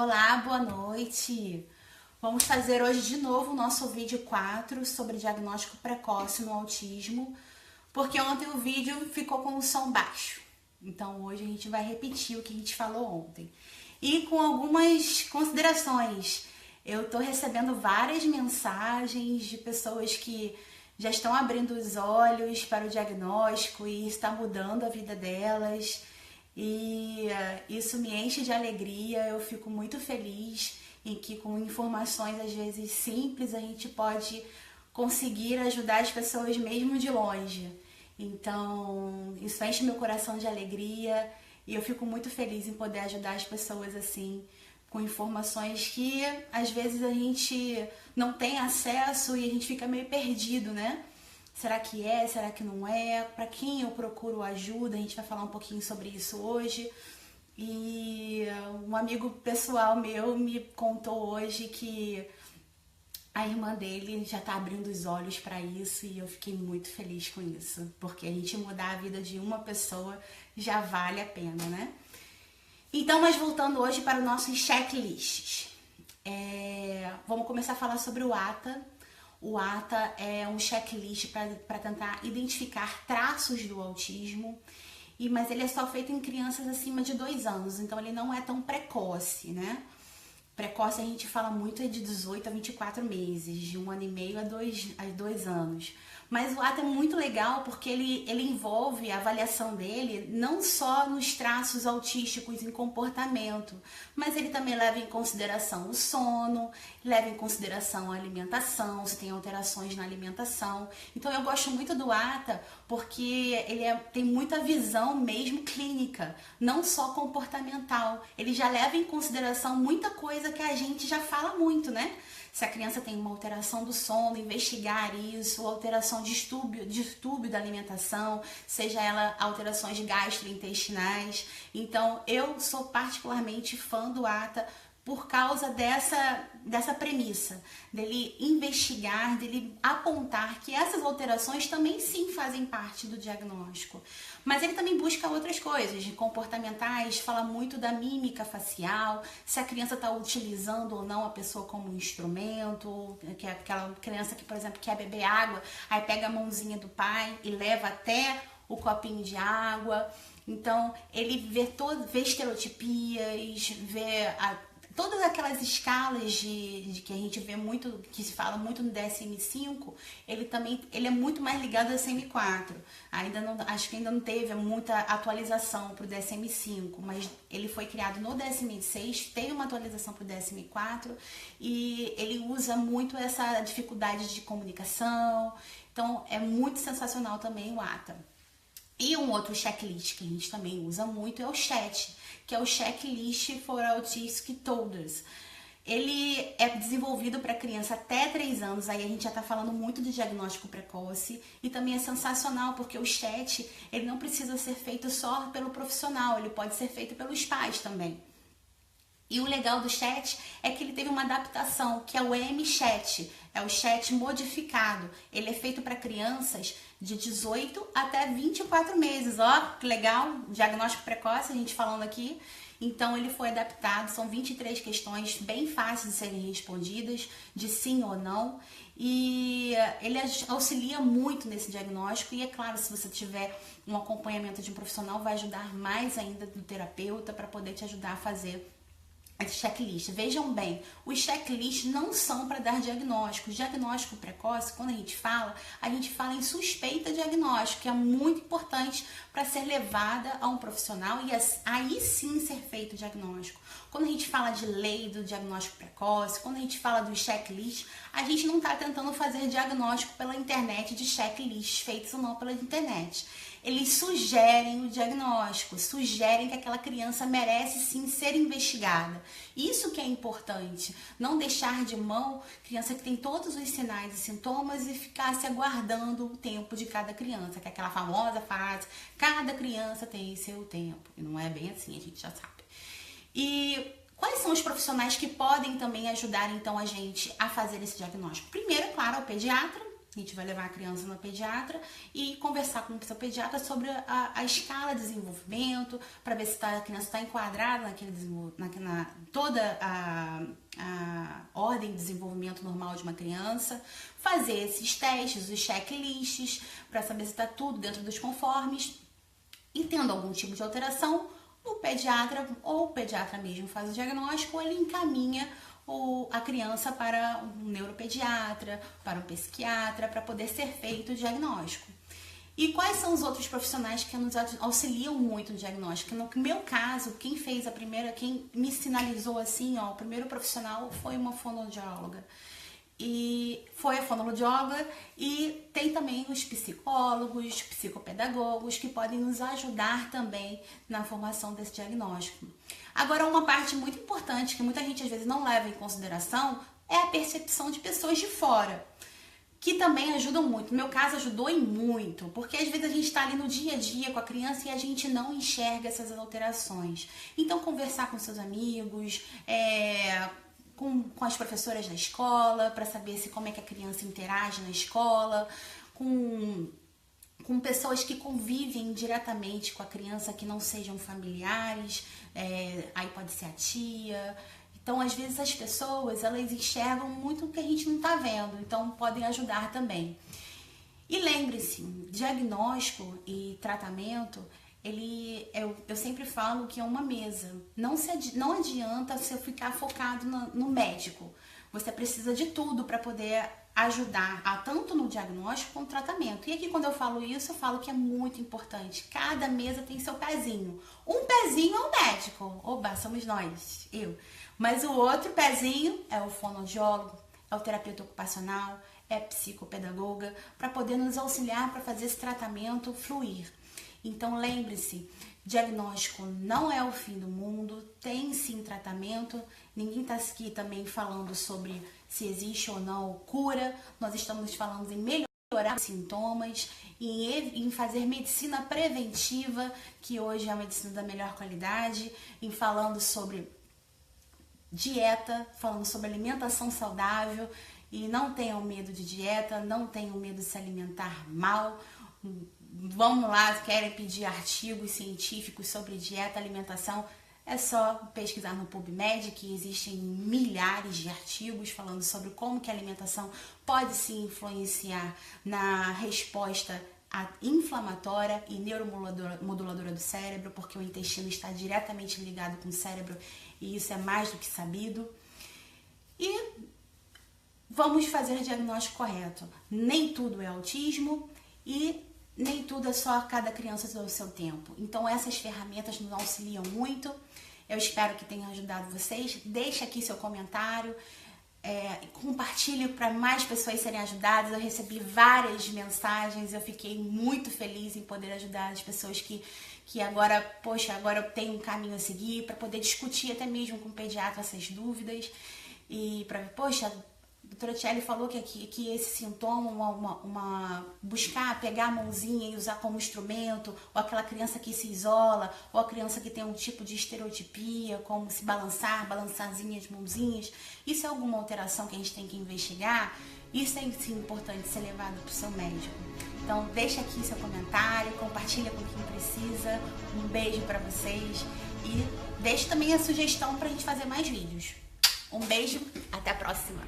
Olá, boa noite! Vamos fazer hoje de novo o nosso vídeo 4 sobre diagnóstico precoce no autismo, porque ontem o vídeo ficou com o som baixo. Então hoje a gente vai repetir o que a gente falou ontem. E com algumas considerações. Eu tô recebendo várias mensagens de pessoas que já estão abrindo os olhos para o diagnóstico e está mudando a vida delas. E isso me enche de alegria, eu fico muito feliz em que com informações às vezes simples a gente pode conseguir ajudar as pessoas mesmo de longe. Então isso enche meu coração de alegria e eu fico muito feliz em poder ajudar as pessoas assim, com informações que às vezes a gente não tem acesso e a gente fica meio perdido, né? Será que é? Será que não é? Para quem eu procuro ajuda? A gente vai falar um pouquinho sobre isso hoje. E um amigo pessoal meu me contou hoje que a irmã dele já tá abrindo os olhos para isso e eu fiquei muito feliz com isso, porque a gente mudar a vida de uma pessoa já vale a pena, né? Então, mas voltando hoje para o nosso checklist. Vamos começar a falar sobre o ATA. O ATA é um checklist para tentar identificar traços do autismo, mas ele é só feito em crianças acima de 2 anos, então ele não é tão precoce, né? Precoce a gente fala muito é de 18 a 24 meses, de 1 ano e meio a 2 anos. Mas o ATA é muito legal porque ele envolve a avaliação dele não só nos traços autísticos em comportamento, mas ele também leva em consideração o sono, leva em consideração a alimentação, se tem alterações na alimentação. Então eu gosto muito do ATA porque ele tem muita visão mesmo clínica, não só comportamental. Ele já leva em consideração muita coisa que a gente já fala muito, né? Se a criança tem uma alteração do sono, investigar isso, alteração de distúrbio da alimentação, seja ela alterações gastrointestinais. Então, eu sou particularmente fã do ATA por causa dessa premissa, dele investigar, dele apontar que essas alterações também sim fazem parte do diagnóstico. Mas ele também busca outras coisas, de comportamentais, fala muito da mímica facial, se a criança está utilizando ou não a pessoa como um instrumento, que é aquela criança que, por exemplo, quer beber água, aí pega a mãozinha do pai e leva até o copinho de água. Então, ele vê estereotipias, vê todas aquelas escalas de que a gente vê muito, que se fala muito no DSM-5, ele é muito mais ligado ao DSM-4. Acho que ainda não teve muita atualização para o DSM-5, mas ele foi criado no DSM-6, teve uma atualização para o DSM-4 e ele usa muito essa dificuldade de comunicação. Então é muito sensacional também o ATA. E um outro checklist que a gente também usa muito é o CHET, que é o Checklist for Autistic Toddlers. Ele é desenvolvido para criança até 3 anos, aí a gente já está falando muito de diagnóstico precoce, e também é sensacional porque o CHET, ele não precisa ser feito só pelo profissional, ele pode ser feito pelos pais também. E o legal do CHET é que ele teve uma adaptação, que é o EM-CHET, é o CHET modificado. Ele é feito para crianças de 18 até 24 meses. Ó, que legal, diagnóstico precoce, a gente falando aqui. Então ele foi adaptado, são 23 questões bem fáceis de serem respondidas, de sim ou não. E ele auxilia muito nesse diagnóstico e é claro, se você tiver um acompanhamento de um profissional, vai ajudar mais ainda do terapeuta para poder te ajudar a fazer esse checklist. Vejam bem, os checklists não são para dar diagnóstico. Diagnóstico precoce, quando a gente fala em suspeita diagnóstico, que é muito importante para ser levada a um profissional e aí sim ser feito o diagnóstico. Quando a gente fala de lei do diagnóstico precoce, quando a gente fala do checklist, a gente não está tentando fazer diagnóstico pela internet de checklists feitos ou não pela internet. Eles sugerem o diagnóstico, sugerem que aquela criança merece sim ser investigada. Isso que é importante, não deixar de mão criança que tem todos os sinais e sintomas e ficar se aguardando o tempo de cada criança, que é aquela famosa frase, cada criança tem seu tempo. E não é bem assim, a gente já sabe. E quais são os profissionais que podem também ajudar então a gente a fazer esse diagnóstico? Primeiro, é claro, o pediatra, A gente vai levar a criança no pediatra e conversar com o seu pediatra sobre a escala de desenvolvimento, para ver se a criança está enquadrada toda a ordem de desenvolvimento normal de uma criança, fazer esses testes, os checklists, para saber se está tudo dentro dos conformes, e tendo algum tipo de alteração, o pediatra ou o pediatra mesmo faz o diagnóstico, ou ele encaminha a criança para um neuropediatra, para um psiquiatra, para poder ser feito o diagnóstico. E quais são os outros profissionais que nos auxiliam muito no diagnóstico? No meu caso, quem me sinalizou assim, o primeiro profissional foi uma fonoaudióloga. E foi a fonoaudióloga, e tem também os psicólogos, psicopedagogos que podem nos ajudar também na formação desse diagnóstico. Agora, uma parte muito importante que muita gente às vezes não leva em consideração é a percepção de pessoas de fora, que também ajudam muito. No meu caso, ajudou e muito, porque às vezes a gente está ali no dia a dia com a criança e a gente não enxerga essas alterações. Então, conversar com seus amigos, com as professoras da escola, para saber como é que a criança interage na escola, com pessoas que convivem diretamente com a criança, que não sejam familiares, aí pode ser a tia. Então, às vezes, as pessoas, elas enxergam muito o que a gente não está vendo, então podem ajudar também. E lembre-se, diagnóstico e tratamento, eu sempre falo que é uma mesa. Não adianta você ficar focado no médico. Você precisa de tudo para poder ajudar tanto no diagnóstico quanto no tratamento. E aqui, quando eu falo isso, eu falo que é muito importante. Cada mesa tem seu pezinho. Um pezinho é o médico. Oba, somos nós, eu. Mas o outro pezinho é o fonoaudiólogo, é o terapeuta ocupacional, é a psicopedagoga, para poder nos auxiliar para fazer esse tratamento fluir. Então, lembre-se, diagnóstico não é o fim do mundo, tem sim tratamento. Ninguém está aqui também falando sobre se existe ou não cura. Nós estamos falando em melhorar os sintomas, em fazer medicina preventiva, que hoje é a medicina da melhor qualidade, em falando sobre dieta, falando sobre alimentação saudável. E não tenham medo de dieta, não tenham medo de se alimentar mal. Vamos lá, querem pedir artigos científicos sobre dieta, alimentação, é só pesquisar no PubMed, que existem milhares de artigos falando sobre como que a alimentação pode se influenciar na resposta inflamatória e neuromoduladora do cérebro, porque o intestino está diretamente ligado com o cérebro e isso é mais do que sabido. E vamos fazer o diagnóstico correto. Nem tudo é autismo e nem tudo é só cada criança do seu tempo. Então essas ferramentas nos auxiliam muito. Eu espero que tenha ajudado vocês. Deixe aqui seu comentário. Compartilhe para mais pessoas serem ajudadas. Eu recebi várias mensagens. Eu fiquei muito feliz em poder ajudar as pessoas que agora, agora eu tenho um caminho a seguir para poder discutir até mesmo com o pediatra essas dúvidas. E para, a doutora Tchelle falou que esse sintoma, buscar, pegar a mãozinha e usar como instrumento, ou aquela criança que se isola, ou a criança que tem um tipo de estereotipia, como se balançarzinha as mãozinhas, isso é alguma alteração que a gente tem que investigar? Isso é sim importante ser levado para o seu médico. Então deixa aqui seu comentário, compartilha com quem precisa, um beijo para vocês e deixe também a sugestão para a gente fazer mais vídeos. Um beijo, até a próxima!